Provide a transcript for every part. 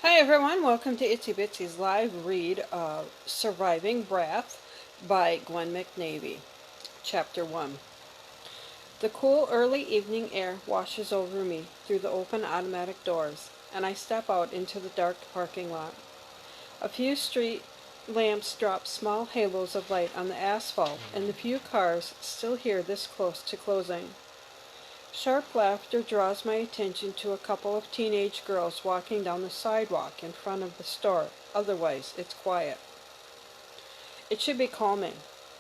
Hi everyone, welcome to Itsy Bitsy's live read of Surviving Breath by Gwyn McNamee. Chapter 1. The cool early evening air washes over me through the open automatic doors, and I step out into the dark parking lot. A few street lamps drop small halos of light on the asphalt, and the few cars still here this close to closing. Sharp laughter draws my attention to a couple of teenage girls walking down the sidewalk in front of the store. Otherwise, it's quiet. It should be calming.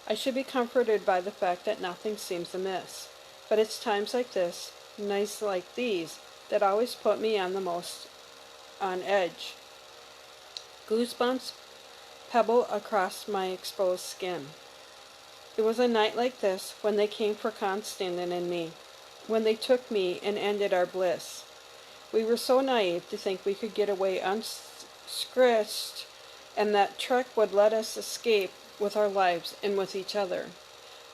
I should be comforted by the fact that nothing seems amiss. But it's times like this, nights like these, that always put me on the most on edge. Goosebumps pebble across my exposed skin. It was a night like this when they came for Constantine and me, when they took me and ended our bliss. We were so naive to think we could get away unscratched and that Trek would let us escape with our lives and with each other.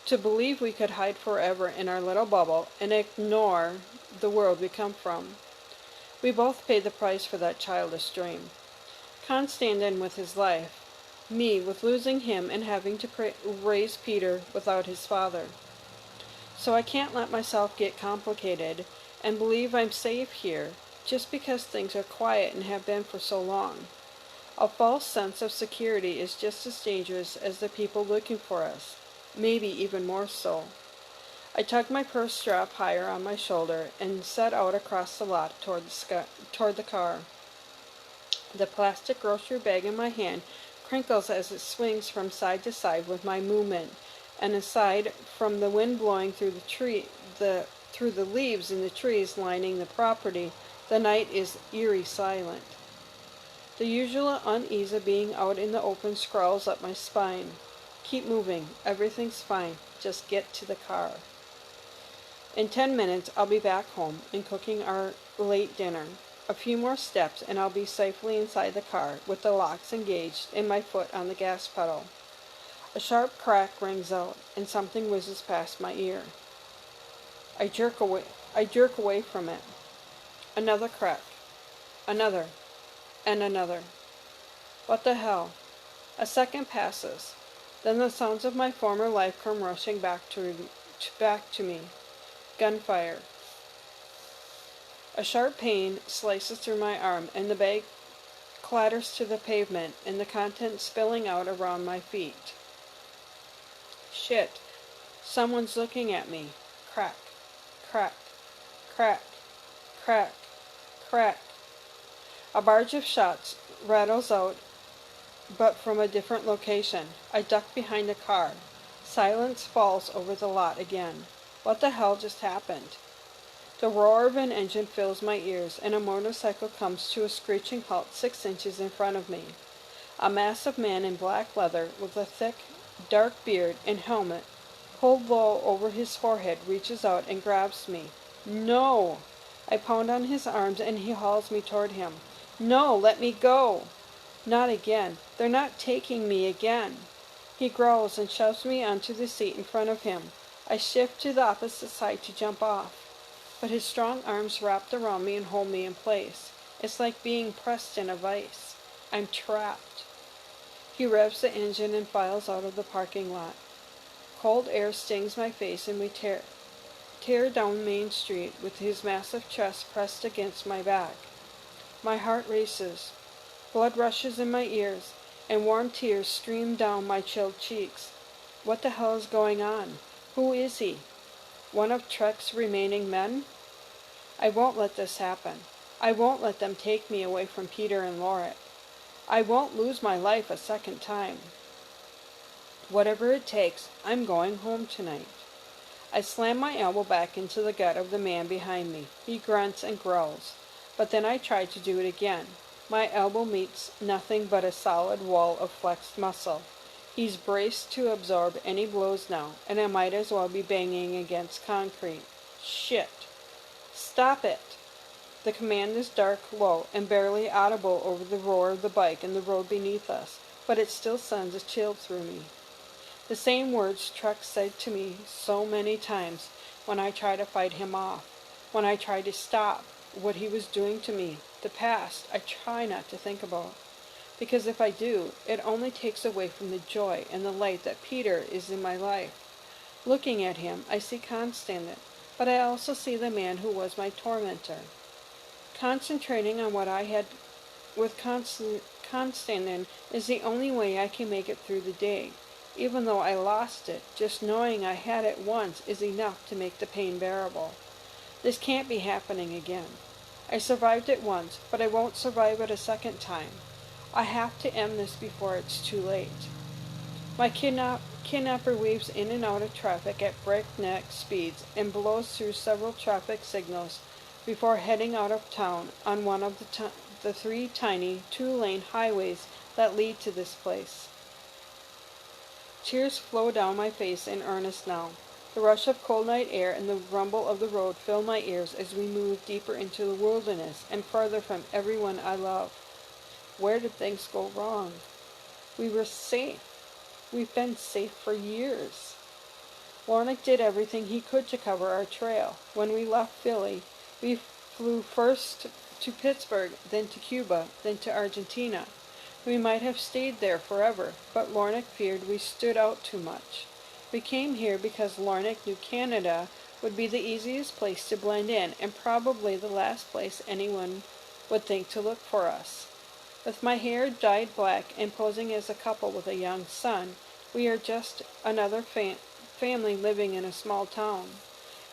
To believe we could hide forever in our little bubble and ignore the world we come from. We both paid the price for that childish dream. Constantine with his life, me with losing him and having to raise Peter without his father. So I can't let myself get complicated and believe I'm safe here just because things are quiet and have been for so long. A false sense of security is just as dangerous as the people looking for us, maybe even more so. I tugged my purse strap higher on my shoulder and set out across the lot toward the car. The plastic grocery bag in my hand crinkles as it swings from side to side with my movement, and aside from the wind blowing through the leaves in the trees lining the property, the night is eerie silent. The usual unease of being out in the open crawls up my spine. Keep moving. Everything's fine. Just get to the car. In 10 minutes, I'll be back home and cooking our late dinner. A few more steps and I'll be safely inside the car with the locks engaged and my foot on the gas pedal. A sharp crack rings out, and something whizzes past my ear. I jerk away from it. Another crack. Another. And another. What the hell? A second passes. Then the sounds of my former life come rushing back to me. Gunfire. A sharp pain slices through my arm, and the bag clatters to the pavement, and the contents spilling out around my feet. Shit. Someone's looking at me. Crack. Crack. Crack. Crack. Crack. A barrage of shots rattles out, but from a different location. I duck behind a car. Silence falls over the lot again. What the hell just happened? The roar of an engine fills my ears, and a motorcycle comes to a screeching halt 6 inches in front of me. A massive man in black leather with a thick, dark beard and helmet pulled low over his forehead reaches out and grabs me. No! I pound on his arms and he hauls me toward him. No, let me go! Not again. They're not taking me again. He growls and shoves me onto the seat in front of him. I shift to the opposite side to jump off, but his strong arms wrapped around me and hold me in place. It's like being pressed in a vice. I'm trapped. He revs the engine and files out of the parking lot. Cold air stings my face and we tear down Main Street with his massive chest pressed against my back. My heart races. Blood rushes in my ears, and warm tears stream down my chilled cheeks. What the hell is going on? Who is he? One of Trek's remaining men? I won't let this happen. I won't let them take me away from Peter and Lauret. I won't lose my life a second time. Whatever it takes, I'm going home tonight. I slam my elbow back into the gut of the man behind me. He grunts and growls. But then I try to do it again. My elbow meets nothing but a solid wall of flexed muscle. He's braced to absorb any blows now, and I might as well be banging against concrete. Shit. Stop it. The command is dark, low, and barely audible over the roar of the bike and the road beneath us, but it still sends a chill through me. The same words Trek said to me so many times when I try to fight him off, when I try to stop, what he was doing to me. The past, I try not to think about, because if I do, it only takes away from the joy and the light that Peter is in my life. Looking at him, I see Constantine, but I also see the man who was my tormentor. Concentrating on what I had with Constantine is the only way I can make it through the day. Even though I lost it, just knowing I had it once is enough to make the pain bearable. This can't be happening again. I survived it once, but I won't survive it a second time. I have to end this before it's too late. My kidnapper weaves in and out of traffic at breakneck speeds and blows through several traffic signals before heading out of town on one of the three tiny two-lane highways that lead to this place. Tears flow down my face in earnest now. The rush of cold night air and the rumble of the road fill my ears as we move deeper into the wilderness and farther from everyone I love. Where did things go wrong? We were safe. We've been safe for years. Lornick did everything he could to cover our trail. When we left Philly, we flew first to Pittsburgh, then to Cuba, then to Argentina. We might have stayed there forever, but Lornick feared we stood out too much. We came here because Lornick knew Canada would be the easiest place to blend in and probably the last place anyone would think to look for us. With my hair dyed black and posing as a couple with a young son, we are just another family living in a small town.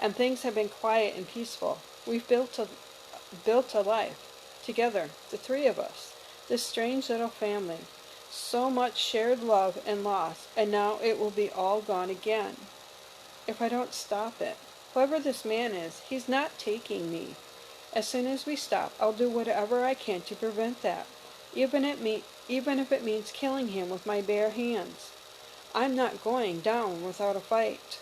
And things have been quiet and peaceful. We've built a life together, the three of us, this strange little family. So much shared love and loss, and now it will be all gone again. If I don't stop it. Whoever this man is, he's not taking me. As soon as we stop, I'll do whatever I can to prevent that, even if it means killing him with my bare hands. I'm not going down without a fight.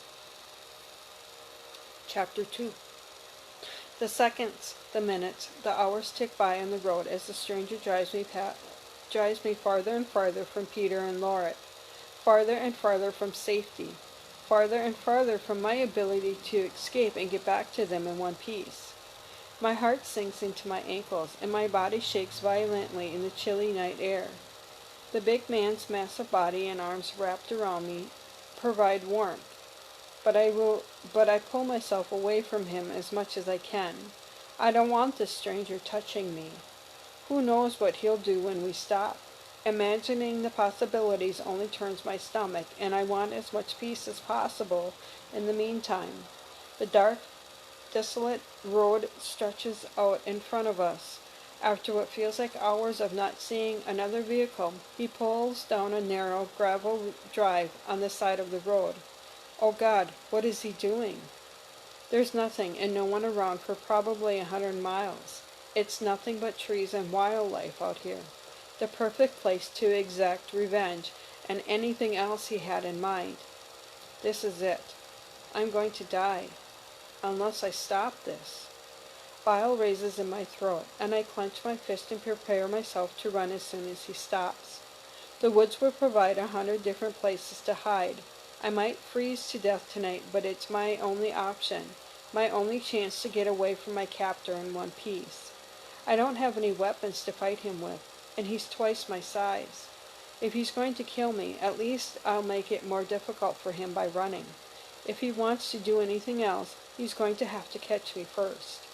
Chapter 2. The seconds, the minutes, the hours tick by on the road as the stranger drives me farther and farther from Peter and Lauret, farther and farther from safety, farther and farther from my ability to escape and get back to them in one piece. My heart sinks into my ankles, and my body shakes violently in the chilly night air. The big man's massive body and arms wrapped around me provide warmth, but I pull myself away from him as much as I can. I don't want this stranger touching me. Who knows what he'll do when we stop? Imagining the possibilities only turns my stomach, and I want as much peace as possible in the meantime. The dark, desolate road stretches out in front of us. After what feels like hours of not seeing another vehicle, he pulls down a narrow gravel drive on the side of the road. Oh God, what is he doing? There's nothing and no one around for probably 100 miles. It's nothing but trees and wildlife out here. The perfect place to exact revenge and anything else he had in mind. This is it. I'm going to die. Unless I stop this. Bile raises in my throat, and I clench my fist and prepare myself to run as soon as he stops. The woods will provide 100 different places to hide. I might freeze to death tonight, but it's my only option, my only chance to get away from my captor in one piece. I don't have any weapons to fight him with, and he's twice my size. If he's going to kill me, at least I'll make it more difficult for him by running. If he wants to do anything else, he's going to have to catch me first.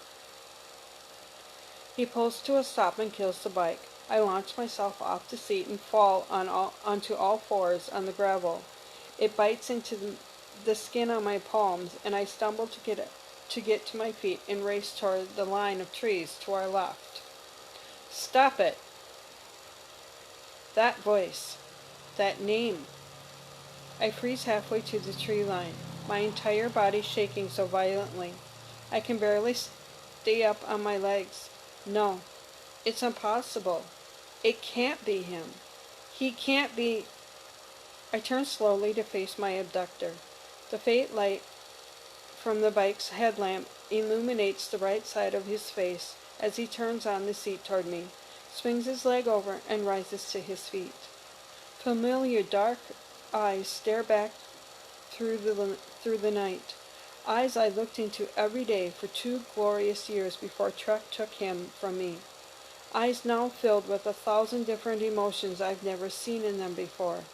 He pulls to a stop and kills the bike. I launch myself off the seat and fall onto all fours on the gravel. It bites into the skin on my palms, and I stumble to get to my feet and race toward the line of trees to our left. Stop it! That voice. That name. I freeze halfway to the tree line, my entire body shaking so violently. I can barely stay up on my legs. No, it's impossible. It can't be him. He can't be. I turn slowly to face my abductor. The faint light from the bike's headlamp illuminates the right side of his face as he turns on the seat toward me, swings his leg over, and rises to his feet. Familiar dark eyes stare back through the night. eyes I looked into every day for 2 glorious years before Trek took him from me. Eyes now filled with 1,000 different emotions I've never seen in them before.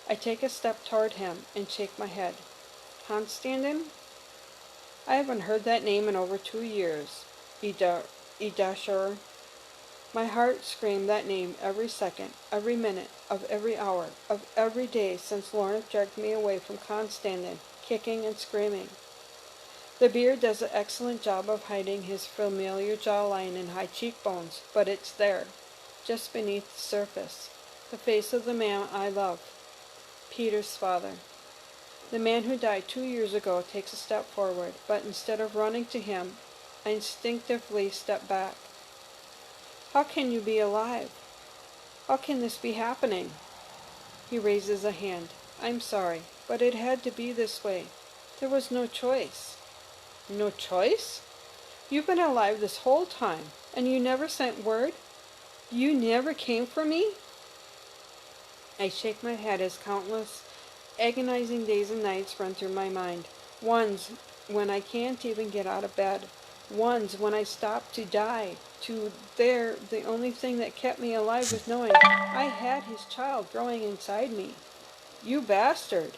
I take a step toward him and shake my head. Constantin? I haven't heard that name in over 2 years. Idashur. My heart screamed that name every second, every minute, of every hour, of every day since Lorna dragged me away from Constantin, kicking and screaming. The beard does an excellent job of hiding his familiar jawline and high cheekbones, but it's there, just beneath the surface. The face of the man I love, Peter's father. The man who died 2 years ago takes a step forward, but instead of running to him, I instinctively step back. How can you be alive? How can this be happening? He raises a hand. I'm sorry, but it had to be this way. There was no choice. No choice? You've been alive this whole time, and you never sent word? You never came for me? I shake my head as countless agonizing days and nights run through my mind. Ones when I can't even get out of bed. Ones when I stopped to die. The only thing that kept me alive was knowing I had his child growing inside me. You bastard!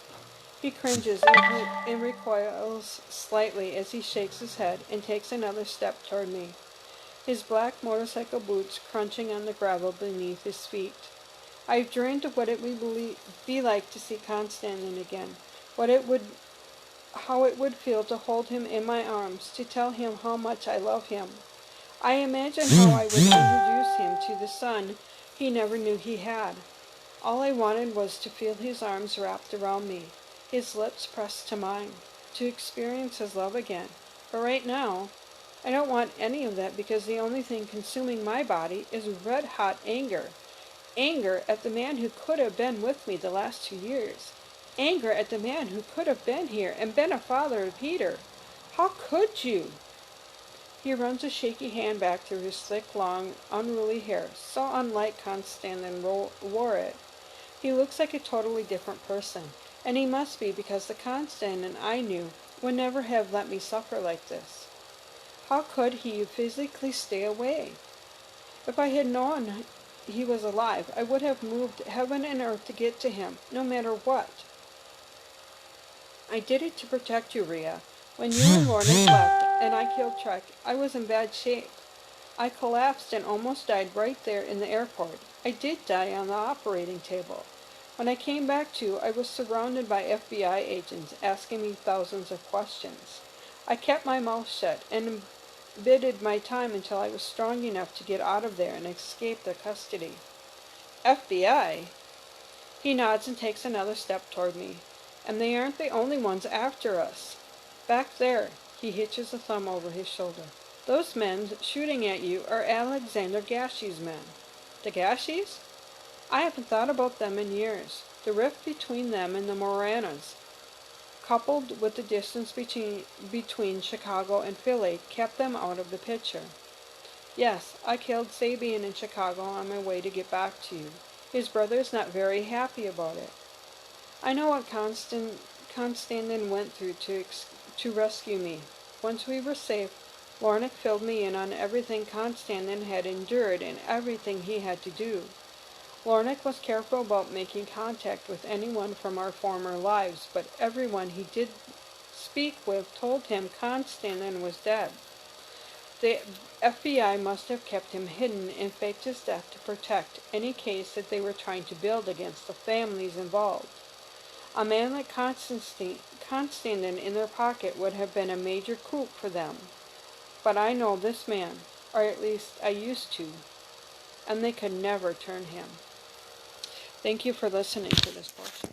He cringes and recoils slightly as he shakes his head and takes another step toward me, his black motorcycle boots crunching on the gravel beneath his feet. I've dreamed of what it would be like to see Constantin again, how it would feel to hold him in my arms, to tell him how much I love him. I imagine how I would introduce him to the son he never knew he had. All I wanted was to feel his arms wrapped around me, his lips pressed to mine, to experience his love again. But right now, I don't want any of that because the only thing consuming my body is red-hot anger. Anger at the man who could have been with me the last 2 years. Anger at the man who could have been here and been a father to Peter. How could you? He runs a shaky hand back through his thick, long, unruly hair, so unlike Constantin wore it. He looks like a totally different person, and he must be because the Constantin I knew would never have let me suffer like this. How could he physically stay away? If I had known he was alive, I would have moved heaven and earth to get to him, no matter what. I did it to protect you, Rhea. When you and Lorna left and I killed Trek, I was in bad shape. I collapsed and almost died right there in the airport. I did die on the operating table. When I came back to, I was surrounded by FBI agents asking me thousands of questions. I kept my mouth shut and bided my time until I was strong enough to get out of there and escape their custody. FBI? He nods and takes another step toward me. And they aren't the only ones after us. Back there, he hitches a thumb over his shoulder. Those men shooting at you are Alexander Gashi's men. The Gashis? I haven't thought about them in years. The rift between them and the Moranas, coupled with the distance between Chicago and Philly, kept them out of the picture. Yes, I killed Sabian in Chicago on my way to get back to you. His brother's not very happy about it. I know what Constantin went through to rescue me. Once we were safe, Lorna filled me in on everything Constantin had endured and everything he had to do. Lorna was careful about making contact with anyone from our former lives, but everyone he did speak with told him Constantin was dead. The FBI must have kept him hidden and faked his death to protect any case that they were trying to build against the families involved. A man like Constantin in their pocket would have been a major coup for them. But I know this man, or at least I used to, and they could never turn him. Thank you for listening to this portion.